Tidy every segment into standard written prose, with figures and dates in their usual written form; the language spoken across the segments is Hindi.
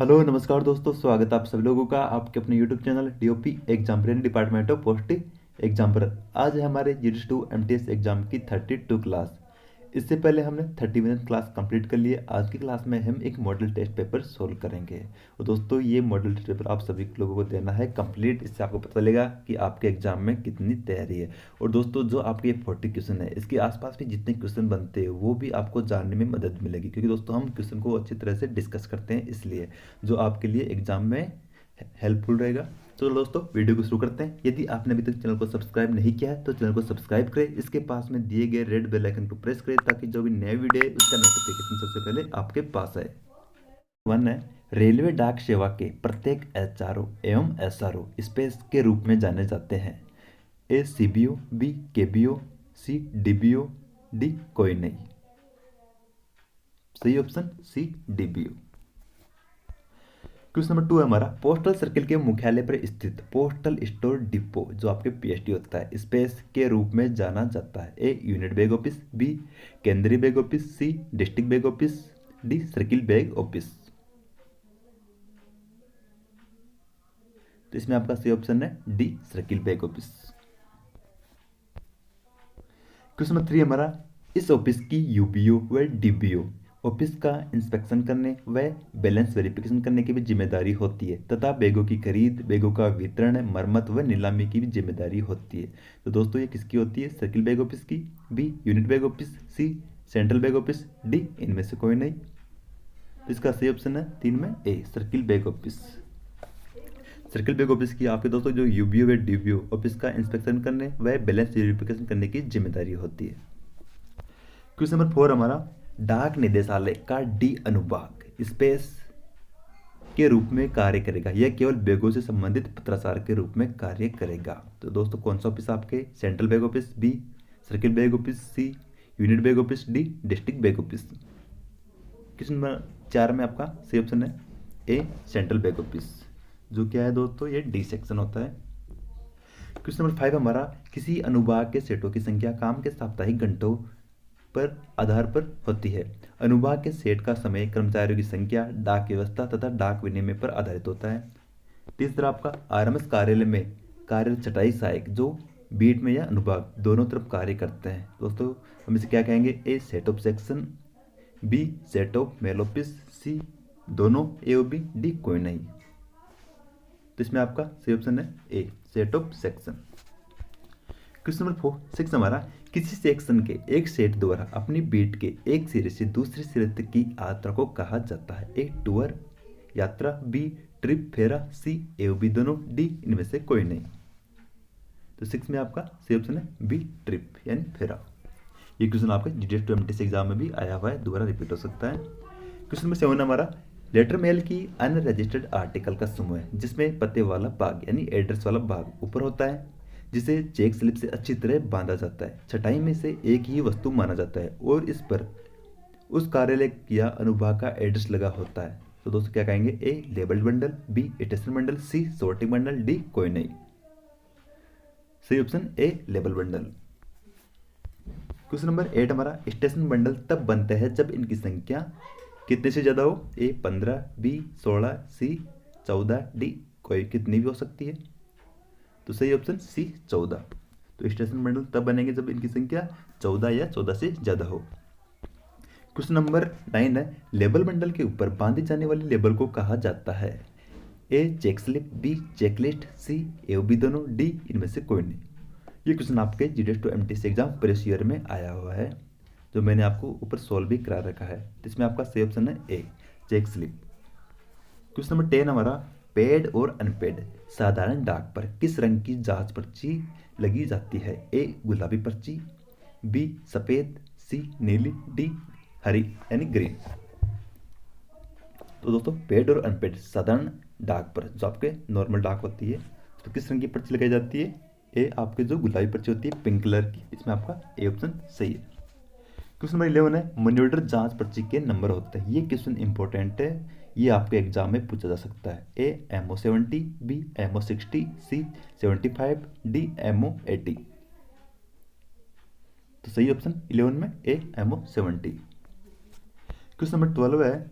हेलो नमस्कार दोस्तों, स्वागत है आप सभी लोगों का आपके अपने YouTube channel DOP exam preparation department of post exam पर। आज है हमारे GS2 MTS एग्जाम की 32 क्लास। इससे पहले हमने 31 क्लास कंप्लीट कर लिए। आज की क्लास में हम एक मॉडल टेस्ट पेपर सोल्व करेंगे। और दोस्तों ये मॉडल टेस्ट पेपर आप सभी लोगों को देना है कंप्लीट। इससे आपको पता चलेगा कि आपके एग्जाम में कितनी तैयारी है। और दोस्तों जो आपके ये 40 क्वेश्चन है, इसके आसपास भी जितने क्वेश्चन बनते हैं वो भी आपको जानने में मदद मिलेगी, क्योंकि दोस्तों हम क्वेश्चन को अच्छी तरह से डिस्कस करते हैं, इसलिए जो आपके लिए एग्जाम में हेल्पफुल रहेगा। तो दोस्तों वीडियो को शुरू करते हैं। यदि आपने अभी तक चैनल को सब्सक्राइब नहीं किया है तो चैनल को सब्सक्राइब करें। इसके पास में दिए गए रेड बेल आइकन को प्रेस करें ताकि जो भी नया वीडियो है उसका नोटिफिकेशन सबसे पहले आपके पास आए। वन है, रेलवे डाक सेवा के प्रत्येक HRO एवं SRO स्पेस के रूप में जाने जाते हैं। A CBO, B KBO, C DBO, D कोई नहीं। सही option C DBO। Question number 2 है हमारा, पोस्टल सर्किल के मुख्यालय पर स्थित पोस्टल स्टोर डिपो जो आपके PST होता है स्पेस के रूप में जाना जाता है। A unit bag office, B केंद्रीय bag office, C district bag office, D circle bag office. तो इसमें आपका सही ऑप्शन है D circle bag office. Question number 3 हमारा, इस ऑफिस की UBO व DBO ऑफिस का इंस्पेक्शन करने व बैलेंस वेरिफिकेशन करने की भी जिम्मेदारी होती है तथा बैगों की खरीद, बैगों का वितरण, मरम्मत व नीलामी की भी जिम्मेदारी होती है। तो दोस्तों ये किसकी होती है? सर्किल बैग ऑफिस की, B unit bag office, C central bag office, D इनमें से कोई नहीं। तो इसका सही ऑप्शन है 3 में A circle bag office. Circle bag office की आपके दोस्तों जो UBO व DBO ऑफिस का इंस्पेक्शन करने व बैलेंस वेरिफिकेशन करने की जिम्मेदारी होती है। क्वेश्चन नंबर 4 हमारा, डाक निदेशालय का D अनुभाग स्पेस के रूप में कार्य करेगा। यह केवल बैगों से संबंधित पत्राचार के रूप में कार्य करेगा। तो दोस्तों कौन सा ऑफिस आपके? Central bag office, B circle bag office, C unit bag office, D district bag office. Question number 4 में आपका सही ऑप्शन है A सेंट्रल बैग ऑफिस, जो क्या है दोस्तों ये D सेक्शन होता है। क्वेश्चन नंबर 5 हमारा, किसी अनुभाग के सेटों की संख्या काम के साप्ताहिक घंटों पर आधार पर होती है। अनुभाग के सेट का समय, कर्मचारियों की संख्या, डाक व्यवस्था तथा डाक विनिमय पर आधारित होता है। तीसरा आपका, RMS कार्यालय में कार्यरत छटाई सहायक जो बीट में या अनुभाग दोनों तरफ कार्य करते हैं। दोस्तों हम इसे क्या कहेंगे? A set of section, B set of male office, C दोनों A और B, D कोई नहीं। तो इसमें आपका सही ऑप्शन है A set of section. Question number 6 हमारा, किसी सेक्शन के एक सेट द्वारा अपनी बीट के एक सिरे से दूसरे सिरे तक की यात्रा को कहा जाता है। A टूर यात्रा, B ट्रिप फेरा, C A और B दोनों, D इनमें से कोई नहीं। तो 6 में आपका सही ऑप्शन है B ट्रिप यानी फेरा। ये क्वेश्चन आपके GS2 MTS एग्जाम में भी आया हुआ है, दोबारा रिपीट हो सकता है। क्वेश्चन नंबर 7 हमारा, लेटर मेल की अनरजिस्टर्ड आर्टिकल का समूह है जिसमें पते वाला भाग यानी एड्रेस वाला भाग ऊपर होता है, जिसे चेक स्लिप से अच्छी तरह बांधा जाता है, छटाई में से एक ही वस्तु माना जाता है और इस पर उस कार्यालय या अनुभाग का एड्रेस लगा होता है। तो दोस्तों क्या कहेंगे? A labelled bundle, B station bundle, C sorting bundle, D कोई नहीं। सही option A label bundle. Question number 8 हमारा, स्टेशन बंडल तब बनते हैं जब इनकी संख्या कितने से ज्यादा हो? A 15, B 16, C 14, D कोई कितनी भी हो सकती है। तो सही ऑप्शन C 14। तो स्टेशन बंडल तब बनेंगे जब इनकी संख्या 14 या 14 से ज्यादा हो। क्वेश्चन नंबर 9 है, लेबल बंडल के ऊपर बांधी जाने वाली लेबल को कहा जाता है। A check slip, B checklist, C A और B दोनों, D इनमें से कोई नहीं। ये क्वेश्चन आपके GS2 MTS exam previous year में आया हुआ है, जो मैंने आपको ऊपर सॉल्व भी करा रखा है। तो इसमें आपका सही ऑप्शन है A check slip. Question number 10 हमारा, पेड और अनपेड साधारण डाक पर किस रंग की जांच पर्ची लगी जाती है? A गुलाबी पर्ची, B सफेद, C नीली, D हरी यानी ग्रीन। तो दोस्तों पेड और अनपेड साधारण डाक पर जो आपके नॉर्मल डाक होती है तो किस रंग की पर्ची लगाई जाती है? A आपके जो गुलाबी पर्ची होती है पिंक कलर की। इसमें आपका A ऑप्शन सही है। क्वेश्चन नंबर 11 है, मनी ऑर्डर जांच पर्ची के नंबर होते हैं। ये क्वेश्चन इंपॉर्टेंट है, ये आपके एग्जाम में पूछा जा सकता है। A MO 70, B MO 60, C 75, D MO 80। तो सही ऑप्शन 11 में A MO 70। क्वेश्चन नंबर 12 है,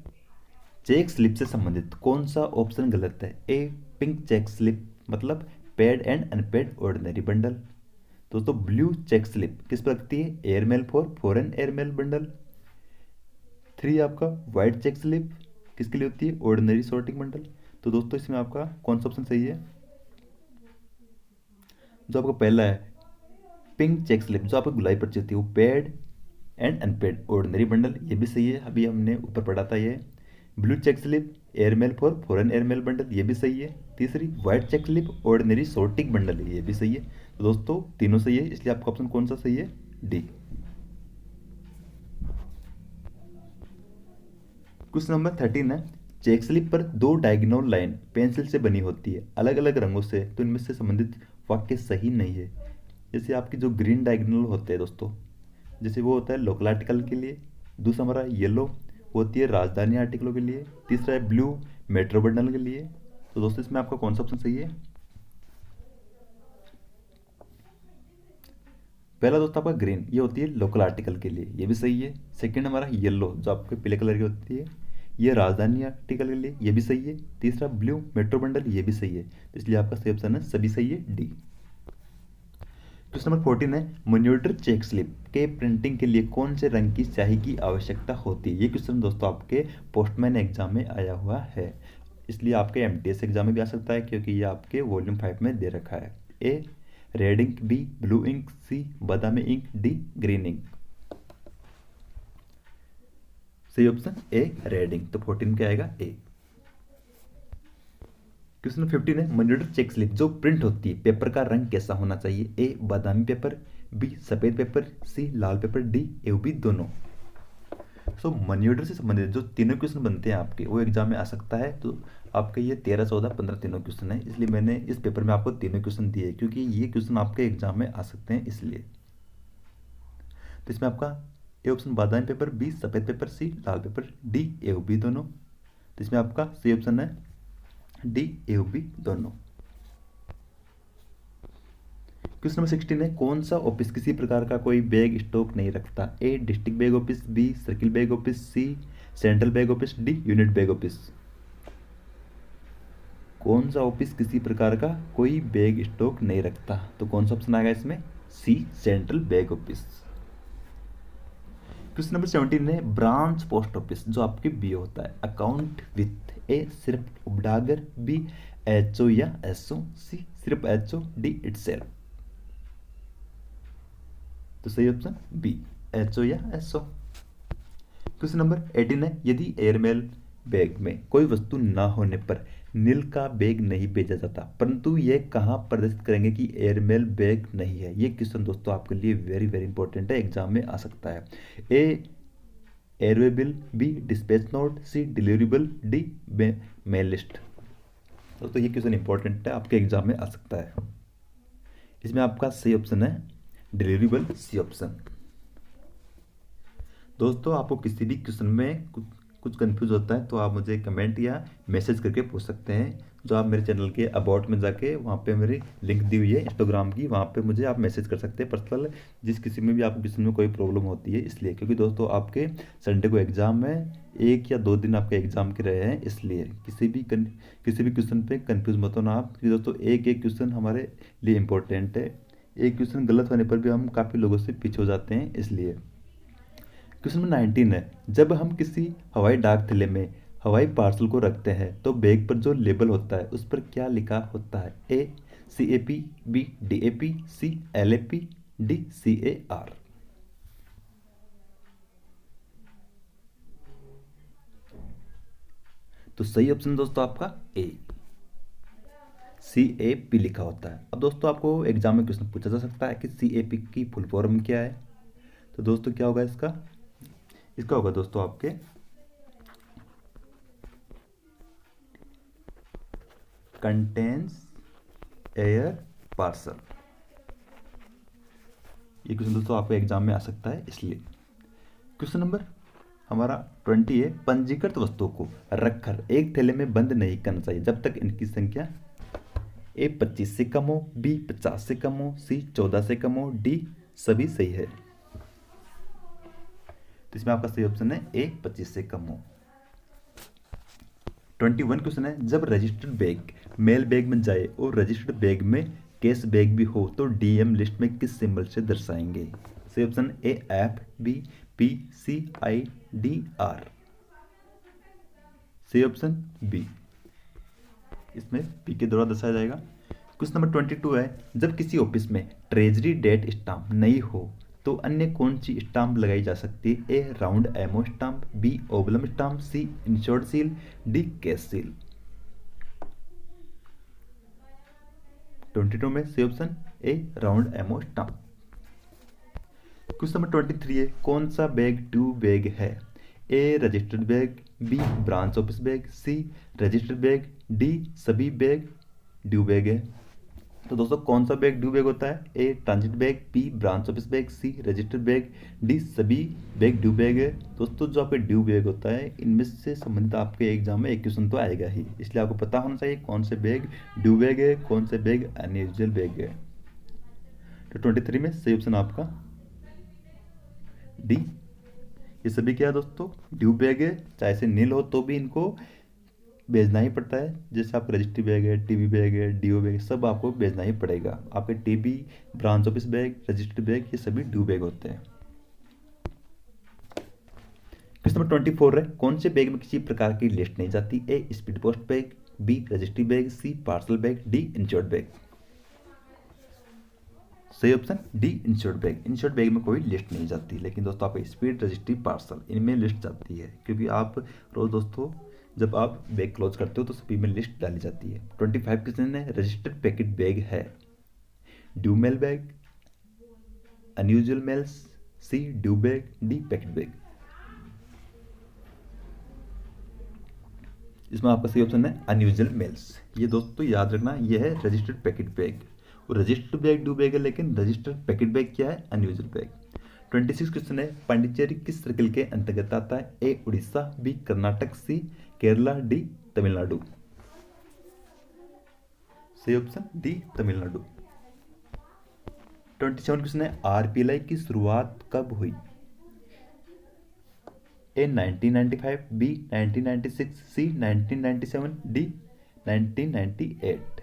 चेक स्लिप से संबंधित कौन सा ऑप्शन गलत है? ए पिंक चेक स्लिप मतलब paid and unpaid ordinary bundle. दोस्तों ब्लू चेक स्लिप किस पर लगती है? Airmail for foreign airmail bundle. 3 आपका वाइट चेक स्लिप किसके लिए होती है? Ordinary sorting bundle. तो दोस्तों इसमें आपका कौन सा ऑप्शन सही है? जो आपका पहला है पिंक चेक स्लिप, जो आपको गुलाबी पर्ची होती है, वो paid and unpaid ordinary bundle, ये भी सही है, अभी हमने ऊपर पढ़ा था ये। Blue check slip airmail for foreign airmail bundle, ये भी सही है। तीसरी white check slip ordinary sorting bundle, ये भी सही है। तो दोस्तों तीनों सही है, इसलिए आपका ऑप्शन कौन सा सही है? डी। क्वेश्चन नंबर 13 है, चेक स्लिप पर 2 डायगोनल लाइन पेंसिल से बनी होती है अलग अलग रंगों से, तो इनमें से संबंधित वाक्य सही नहीं है। जैसे आपकी जो ग्रीन डायगोनल होते हैं दोस्तों, जैसे वो होता है लोकल आर्टिकल के लिए। दूसरा हमारा येलो होती है राजधानी आर्टिकलों के लिए। तीसरा है ब्लू मेट्रो बंडल के लिए। तो दोस्तों इसमें आपका कौन सा ऑप्शन सही है? पहला दोस्तों आपका ग्रीन, ये होती है लोकल आर्टिकल के लिए, ये भी सही है। सेकंड हमारा येलो, जो आपके पीले कलर की होती है, ये राजधानी आर्टिकल के लिए, ये भी सही है। तीसरा ब्लू मेट्रो बंडल, ये भी सही है। तो इसलिए आपका सही ऑप्शन है, सभी सही है, डी। क्वेश्चन नंबर 14 है, मॉनिटर चेक स्लिप के प्रिंटिंग के लिए कौन से रंग की स्याही की आवश्यकता होती है? ये क्वेश्चन दोस्तों आपके पोस्टमैन एग्जाम में आया हुआ है, इसलिए आपके एमटीएस एग्जाम में भी आ सकता है, क्योंकि ये आपके वॉल्यूम 5 में दे रखा है। A red ink, B blue ink, C बादामी इंक, डी ग्रीन इंक। सही ऑप्शन ए रेड इंक, तो 14 क्या आएगा? ए। क्वेश्चन 15 है, मॉनिटर चेक स्लिप जो प्रिंट होती है पेपर का रंग कैसा होना चाहिए? ए बादामी पेपर, बी सफेद पेपर, सी लाल पेपर, डी ए बी दोनों। सो मॉनिटर से संबंधित जो तीनों क्वेश्चन बनते हैं आपके, वो एग्जाम में आ सकता है। तो आपके ये 13, 14, 15 तीनों क्वेश्चन है, इसलिए मैंने इस पेपर में आपको तीनों क्वेश्चन दिए, क्योंकि ये क्वेश्चन आपके एग्जाम में आ सकते हैं, इसलिए। तो इसमें आपका ए ऑप्शन बादामी पेपर, बी सफेद पेपर, सी लाल पेपर, डी ए बी दोनों। तो इसमें आपका सही ऑप्शन है डी ए बी दोनों। क्वेश्चन नंबर 16 है, कौन सा ऑफिस किसी प्रकार का कोई बैग स्टॉक नहीं रखता? A district bag office, B circle bag office, C central bag office, D unit bag office. कौन सा ऑफिस किसी प्रकार का कोई बैग स्टॉक नहीं रखता? तो कौन सा ऑप्शन आएगा इसमें? C central bag office. Question number 17 है, ब्रांच पोस्ट ऑफिस जो आपके बी होता है, अकाउंट विथ ए सिर्फ उपडागर, बी एचओ या एसओ, सी सिर्फ एचओ, डी इटसेल्फ। तो सही ऑप्शन बी एचओ या एसओ। क्वेश्चन नंबर 18 है, यदि एयरमेल बैग में कोई वस्तु ना होने पर नील का बैग नहीं भेजा जाता, परंतु यह कहाँ प्रदर्शित करेंगे कि एयरमेल बैग नहीं है? ये क्वेश्चन दोस्तों आपके लिए वेरी वेरी इंपॉर्टेंट है, एग्जाम में आ सकता है। A airway bill, B dispatch note, C deliverable, D mail list. दोस्तों ये क्वेश्चन इंपॉर्टेंट है, आपके एग्जाम में आ सकता है। इसमें आपका सही ऑप्शन है डिलीवरेबल, सी ऑप्शन। दोस्तों आपको किसी भी क्वेश्चन में कुछ कंफ्यूज होता है तो आप मुझे कमेंट या मैसेज करके पूछ सकते हैं। जो आप मेरे चैनल के अबाउट में जाके वहाँ पे मेरी लिंक दी हुई है इंस्टाग्राम की, वहाँ पे मुझे आप मैसेज कर सकते हैं पर्सनल, जिस किसी में भी आपको किसी में कोई प्रॉब्लम होती है, इसलिए क्योंकि दोस्तों आपके संडे को एग्जाम है, 1 या 2 दिन आपके एग्जाम के रहे हैं, इसलिए किसी भी क्वेश्चन पे कंफ्यूज मत होना आप, क्योंकि दोस्तों एक एक क्वेश्चन हमारे लिए इंपॉर्टेंट है। एक क्वेश्चन गलत होने पर भी हम काफ़ी लोगों से पीछे हो जाते हैं, इसलिए। क्वेश्चन नंबर 19 है, जब हम किसी हवाई डाक थैले में हवाई पार्सल को रखते हैं तो बैग पर जो लेबल होता है उस पर क्या लिखा होता है? ए CAP, बी DAP, सी LAP, डी CAR। तो सही ऑप्शन दोस्तों आपका ए CAP लिखा होता है। अब दोस्तों आपको एग्जाम में क्वेश्चन पूछा जा सकता है कि CAP की फुल फॉर्म क्या है? तो दोस्तों क्या होगा इसका होगा दोस्तों आपके कंटेन्स एयर पार्सल। ये क्वेश्चन दोस्तों आपके एग्जाम में आ सकता है, इसलिए। क्वेश्चन नंबर हमारा 20 है, पंजीकृत वस्तुओं को रखकर एक थैले में बंद नहीं करना चाहिए जब तक इनकी संख्या ए 25 से कम हो, बी 50 से कम हो, सी 14 से कम हो, डी सभी सही है। तो इसमें आपका सही ऑप्शन है ए 25 से कम हो। 21 क्वेश्चन है, जब रजिस्टर्ड बैग मेल बैग में जाए और रजिस्टर्ड बैग में कैश बैग भी हो तो डीएम लिस्ट में किस सिंबल से दर्शाएंगे? सही option A F, B P, C I, D R. सही ऑप्शन बी, इसमें पी के द्वारा दर्शाया जाएगा। क्वेश्चन नंबर 22 है, जब किसी ऑफिस में ट्रेजरी डेट स्टाम्प नहीं हो तो अन्य कौन सी स्टाम्प लगाई जा सकती है? A round MO stamp, B oblong stamp, C insured seal, D cash seal. 22 में सही option A round MO stamp. Question number 23 है, कौन सा बैग ड्यू बैग है? A registered bag, B branch office bag, C registered bag, D सभी बैग ड्यू बैग है। तो दोस्तों कौन सा बैग ड्यू बैग होता है? A transit bag, B branch office bag, C registered bag, D सभी बैग ड्यू बैग है। दोस्तों जो आपका ड्यू बैग होता है इनमें से संबंधित आपके एग्जाम में एक क्वेश्चन तो आएगा ही, इसलिए आपको पता होना चाहिए कौन से बैग ड्यू बैग है, कौन से बैग अनयूजुअल बैग है। तो 23 में सही ऑप्शन आपका डी, ये सभी क्या है दोस्तों? ड्यू बैग है, चाहे से नील हो तो भी इनको भेजना ही पड़ता है। जैसे आपका रजिस्ट्री बैग है, टीबी बैग है, डीओ बैग, सब आपको भेजना ही पड़ेगा। आपके TB, branch office bag, registry bag, ये सभी ड्यू बैग होते हैं। क्वेश्चन नंबर 24 है, कौन से बैग में किसी प्रकार की लिस्ट नहीं जाती? A speed post bag, B registry bag, C parcel bag, D insured bag. सही option D insured bag. Insured bag में कोई लिस्ट नहीं जाती, लेकिन दोस्तों आपका स्पीड, रजिस्ट्री, पार्सल इनमें लिस्ट जाती है, क्योंकि आप रोज दोस्तों जब आप बैग क्लोज करते हो तो सभी में लिस्ट डाली जाती है। 25 क्वेश्चन है, रजिस्टर्ड पैकेट बैग है due mail bag, unusual mails, C due bag, D packet bag. इसमें आपका सही ऑप्शन है अनयूजुअल मेल्स। ये दोस्तों याद रखना, ये है रजिस्टर्ड पैकेट बैग, और रजिस्टर्ड बैग ड्यू बैग है, लेकिन रजिस्टर्ड पैकेट बैग क्या है? Unusual bag. 26 क्वेश्चन है, पांडिचेरी किस सर्किल के अंतर्गत आता है? ए उड़ीसा, बी कर्नाटक, सी केरला, डी तमिलनाडु। सही ऑप्शन डी तमिलनाडु। 27 क्वेश्चन है, आरपीएलआई की शुरुआत कब हुई? ए 1995, बी 1996, सी 1997, डी 1998।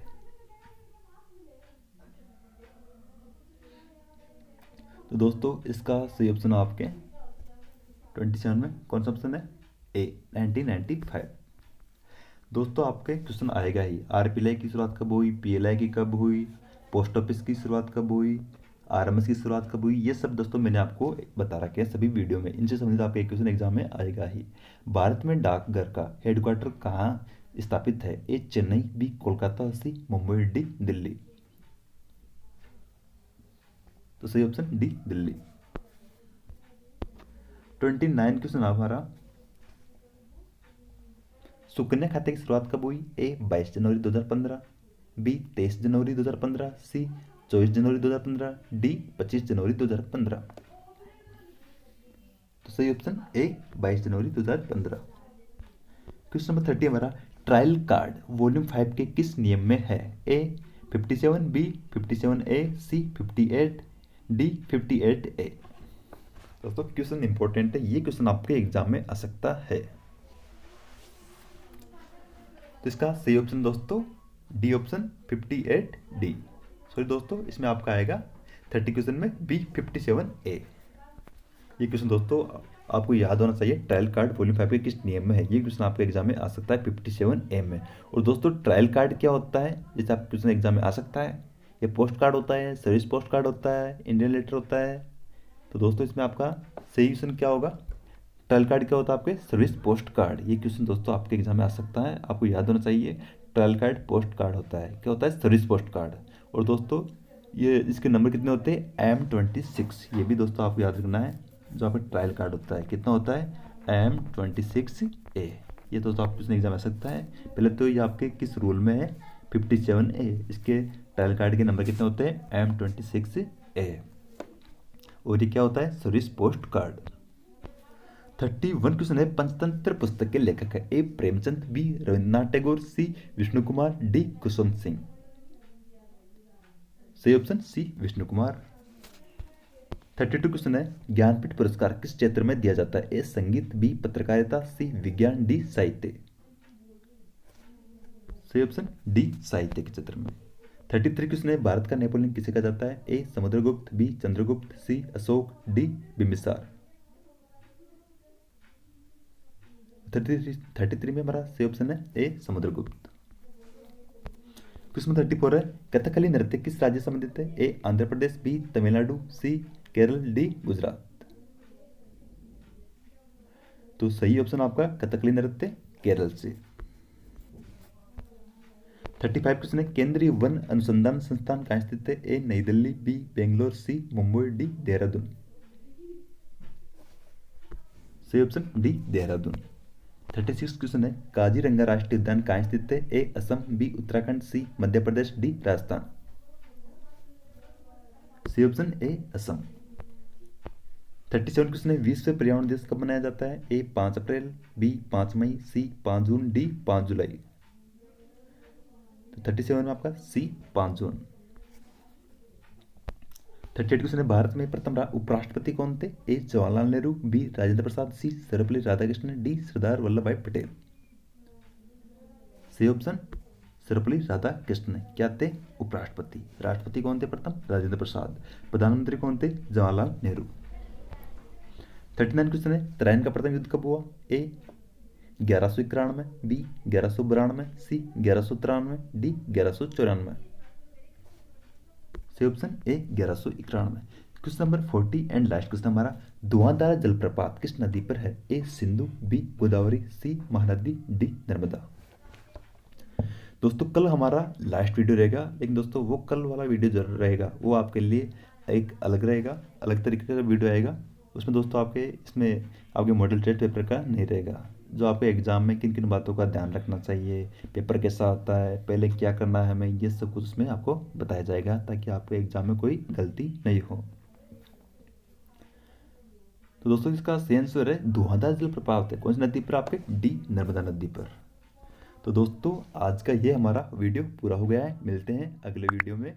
तो दोस्तों इसका सही ऑप्शन आपके 27 में कौन सा ऑप्शन है? ए 1995। दोस्तों आपके क्वेश्चन आएगा ही, आरपीएलआई की शुरुआत कब हुई, पीएलआई की कब हुई, पोस्ट ऑफिस की शुरुआत कब हुई, आरएमएस की शुरुआत कब हुई, ये सब दोस्तों मैंने आपको बता रखे हैं सभी वीडियो में। इनसे संबंधित आपका एक क्वेश्चन एग्जाम में आएगा ही। भारत में डाकघर का हेडक्वार्टर कहाँ स्थापित है? ए चेन्नई, बी कोलकाता, सी मुंबई, डी दिल्ली। तो सही ऑप्शन डी दिल्ली। 29 क्वेश्चन हमारा, सुकन्या खाते की शुरुआत कब हुई? ए 22 जनवरी 2015, बी 23 जनवरी 2015, सी 24 जनवरी 2015, डी 25 जनवरी 2015। तो सही ऑप्शन ए 22 जनवरी 2015। क्वेश्चन नंबर 30 हमारा, ट्रायल कार्ड वॉल्यूम 5 के किस नियम में है? ए 57, बी 57A, सी 58, डी 58A। दोस्तों क्वेश्चन इंपॉर्टेंट है, ये क्वेश्चन आपके एग्जाम में आ सकता है। तो इसका सही ऑप्शन दोस्तों डी ऑप्शन 58D। सॉरी दोस्तों इसमें आपका आएगा 30 क्वेश्चन में बी 57A। ये क्वेश्चन दोस्तों आपको याद होना चाहिए, ट्रायल कार्ड वॉल्यूम 5 के किस नियम में है, ये क्वेश्चन आपके एग्जाम में आ सकता है 57A में। और दोस्तों ट्रायल कार्ड क्या होता है, जैसे आप क्वेश्चन एग्जाम में आ सकता है, ये पोस्ट कार्ड होता है, सर्विस पोस्ट कार्ड होता है, इंडियन लेटर होता है। तो दोस्तों इसमें आपका सही क्वेश्चन क्या होगा? ट्रायल कार्ड क्या होता है? आपके सर्विस पोस्ट कार्ड। ये क्वेश्चन दोस्तों आपके एग्जाम में आ सकता है, आपको याद होना चाहिए। ट्रायल कार्ड पोस्ट कार्ड होता है, क्या होता है? Service post card. और दोस्तों ये इसके नंबर कितने होते हैं? M26। ये भी दोस्तों आपको याद रखना है, जो आपका ट्रायल कार्ड होता है कितना होता है? M26A। ये दोस्तों आपको एग्जाम आ सकता है। पहले तो ये आपके किस रूल में है? 57A। इसके ट्रायल कार्ड के नंबर कितने होते हैं? M26A। और ये क्या होता है? Service post card. 31 क्वेश्चन है, पंचतंत्र पुस्तक के लेखक है? A Premchand, B Rabindranath Tagore, C Vishnu Kumar, D Kusum Singh. सही option C Vishnu Kumar. 32 question है, ज्ञानपीठ पुरस्कार किस क्षेत्र में दिया जाता है? ए संगीत, बी पत्रकारिता, सी विज्ञान, डी साहित्य। सही ऑप्शन डी साहित्य के क्षेत्र में। 33 क्वेश्चन है, भारत का नेपोलियन किसे कहा जाता है? ए समुद्रगुप्त, बी चंद्रगुप्त, सी अशोक, डी बिंबिसार। 33 में हमारा सही ऑप्शन है ए समुद्रगुप्त। क्वेश्चन 34 है, कथकली नृत्य किस राज्य से संबंधित है? ए आंध्र प्रदेश, बी तमिलनाडु, सी केरल, डी गुजरात। तो सही ऑप्शन आपका कथकली नृत्य केरल से। 35 क्वेश्चन है, केंद्रीय वन अनुसंधान संस्थान कहाँ स्थित है? ए नई दिल्ली, बी बेंगलोर, सी मुंबई, डी देहरादून। सही ऑप्शन डी देहरादून। 36 क्वेश्चन है, काजीरंगा राष्ट्रीय उद्यान कहाँ स्थित है? ए असम, बी उत्तराखंड, सी मध्य प्रदेश, डी राजस्थान। सही ऑप्शन ए असम। 37 क्वेश्चन है, विश्व पर्यावरण दिवस कब मनाया जाता है? ए 5 अप्रैल, बी 5 मई, सी 5 जून, डी 5 जुलाई। तो 37 में आपका सी 5 जून। 38 क्वेश्चन है, भारत में प्रथम उपराष्ट्रपति कौन थे? ए जवाहरलाल नेहरू, बी राजेंद्र प्रसाद, सी सर्वपल्ली राधाकृष्णन, डी सरदार वल्लभ भाई पटेल। सही ऑप्शन सर्वपल्ली राधाकृष्णन क्या थे? उपराष्ट्रपति। राष्ट्रपति कौन थे प्रथम? राजेंद्र प्रसाद। प्रधानमंत्री कौन थे? जवाहरलाल नेहरू। 39 क्वेश्चन है, तराइन का प्रथम युद्ध कब हुआ? ए 1191, बी 1192, सी 1193, डी 1194। सही option A 1191। Question number 40 and last question हमारा, धुआंधार जलप्रपात किस नदी पर है? ए सिंधु, बी गोदावरी, सी महानदी, डी नर्मदा। दोस्तों कल हमारा लास्ट वीडियो रहेगा, लेकिन दोस्तों वो कल वाला वीडियो जरूर रहेगा, वो आपके लिए एक अलग रहेगा, अलग तरीके का वीडियो आएगा। उसमें दोस्तों इसमें आपके मॉडल टेस्ट पेपर का नहीं रहेगा, जो आपके एग्जाम में किन किन बातों का ध्यान रखना चाहिए, पेपर कैसा आता है, पहले क्या करना है हमें, ये सब कुछ उसमें आपको बताया जाएगा, ताकि आपके एग्जाम में कोई गलती नहीं हो। तो दोस्तों इसका सही आंसर है धुआंधार जलप्रपात है कौन सी नदी पर? आपके डी नर्मदा नदी पर। तो दोस्तों आज का ये हमारा वीडियो पूरा हो गया है, मिलते हैं अगले वीडियो में।